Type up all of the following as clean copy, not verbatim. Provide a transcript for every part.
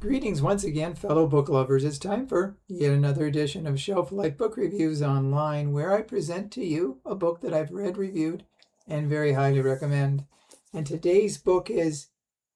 Greetings once again, fellow book lovers. It's time for yet another edition of Shelf Life Book Reviews Online, where I present to you a book that I've read, reviewed, and very highly recommend. And today's book is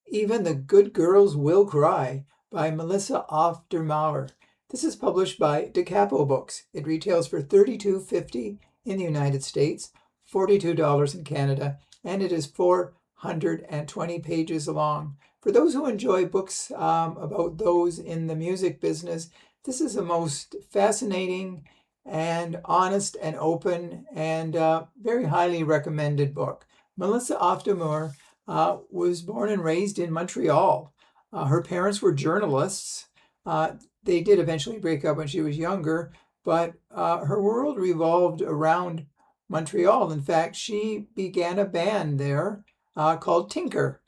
Even the Good Girls Will Cry by Melissa Auf der Maur. This is published by Da Capo Books. It retails for $32.50 in the United States, $42 in Canada, and it is 420 pages long. For those who enjoy books about those in the music business, this is a most fascinating and honest and open and very highly recommended book. Melissa Auf der Maur was born and raised in Montreal. Her parents were journalists. They did eventually break up when she was younger, but her world revolved around Montreal. In fact, she began a band there called Tinker.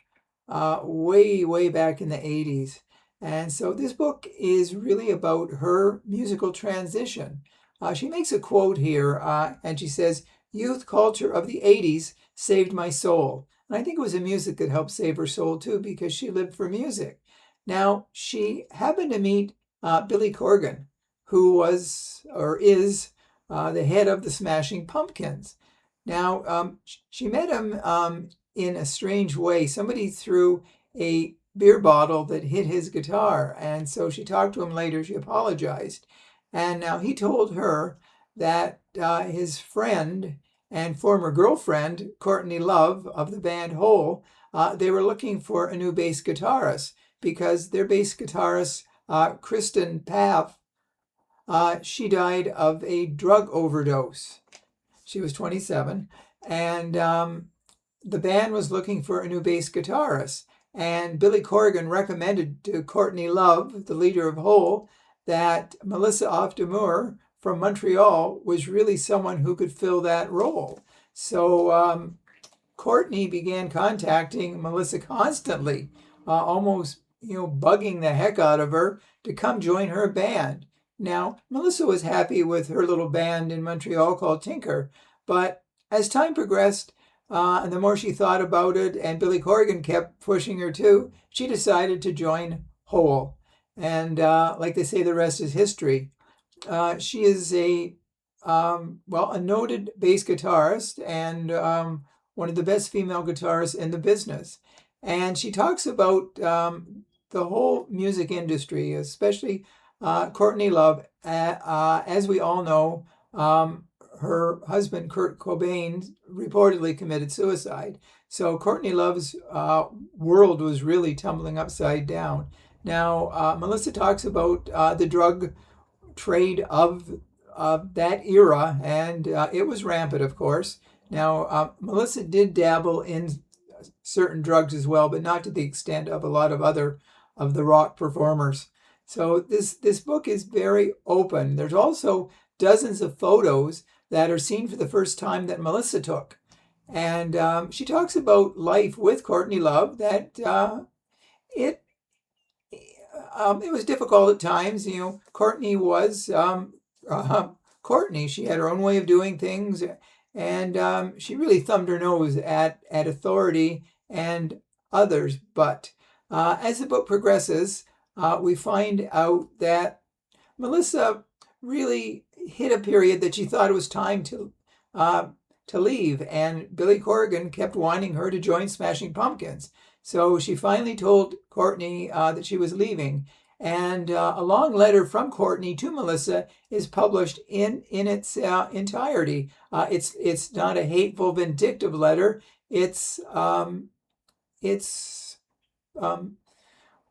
Way back in the 80s. And so this book is really about her musical transition. She makes a quote here, and she says, "Youth culture of the 80s saved my soul." And I think it was the music that helped save her soul too, because she lived for music. Now, she happened to meet Billy Corgan, who was or is the head of the Smashing Pumpkins. Now, she met him in a strange way. Somebody threw a beer bottle that hit his guitar, and so she talked to him later. She apologized, and now he told her that his friend and former girlfriend, Courtney Love of the band Hole, they were looking for a new bass guitarist because their bass guitarist, Kristen Paff, she died of a drug overdose. She was 27, and the band was looking for a new bass guitarist, and Billy Corgan recommended to Courtney Love, the leader of Hole, that Melissa Auf der Maur from Montreal was really someone who could fill that role. So Courtney began contacting Melissa constantly, almost bugging the heck out of her to come join her band. Now, Melissa was happy with her little band in Montreal called Tinker, but as time progressed, and the more she thought about it, and Billy Corgan kept pushing her too, she decided to join Hole. And like they say, the rest is history. She is a noted bass guitarist and one of the best female guitarists in the business. And she talks about the whole music industry, especially Courtney Love. As we all know, her husband, Kurt Cobain, reportedly committed suicide. So Courtney Love's world was really tumbling upside down. Now, Melissa talks about the drug trade of that era, and it was rampant, of course. Now, Melissa did dabble in certain drugs as well, but not to the extent of a lot of other of the rock performers. So this book is very open. There's also dozens of photos that are seen for the first time that Melissa took. And she talks about life with Courtney Love, that it was difficult at times. Courtney was Courtney. She had her own way of doing things, and she really thumbed her nose at authority and others. But as the book progresses, we find out that Melissa really hit a period that she thought it was time to leave, and Billy Corgan kept wanting her to join Smashing Pumpkins. So she finally told Courtney that she was leaving, and a long letter from Courtney to Melissa is published in its entirety. It's not a hateful, vindictive letter. It's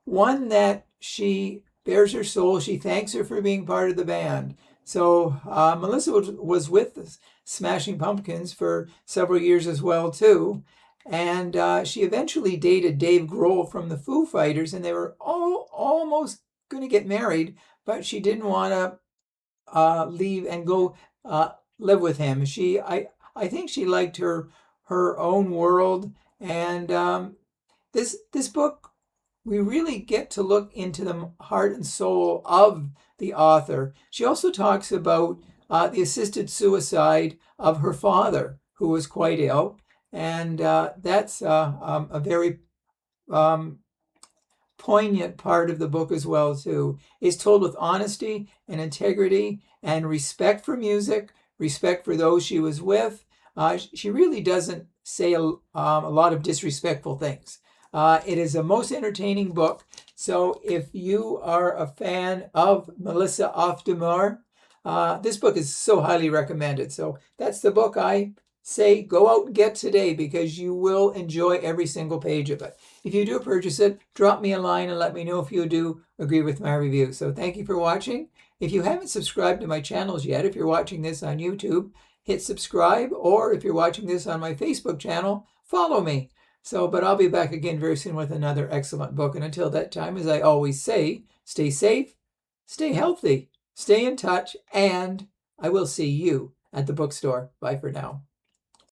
one that she bears her soul. She thanks her for being part of the band. So Melissa was with the Smashing Pumpkins for several years as well too, and she eventually dated Dave Grohl from the Foo Fighters, and they were almost going to get married, but she didn't want to leave and go live with him. I think she liked her own world, and this book, we really get to look into the heart and soul of the author. She also talks about the assisted suicide of her father, who was quite ill, and that's a very poignant part of the book as well, too. It's told with honesty and integrity and respect for music, respect for those she was with. She really doesn't say a lot of disrespectful things. It is a most entertaining book. So if you are a fan of Melissa Auf der Maur, this book is so highly recommended. So that's the book I say go out and get today, because you will enjoy every single page of it. If you do purchase it, drop me a line and let me know if you do agree with my review. So thank you for watching. If you haven't subscribed to my channels yet, if you're watching this on YouTube, hit subscribe, or if you're watching this on my Facebook channel, follow me. But I'll be back again very soon with another excellent book. And until that time, as I always say, stay safe, stay healthy, stay in touch, and I will see you at the bookstore. Bye for now.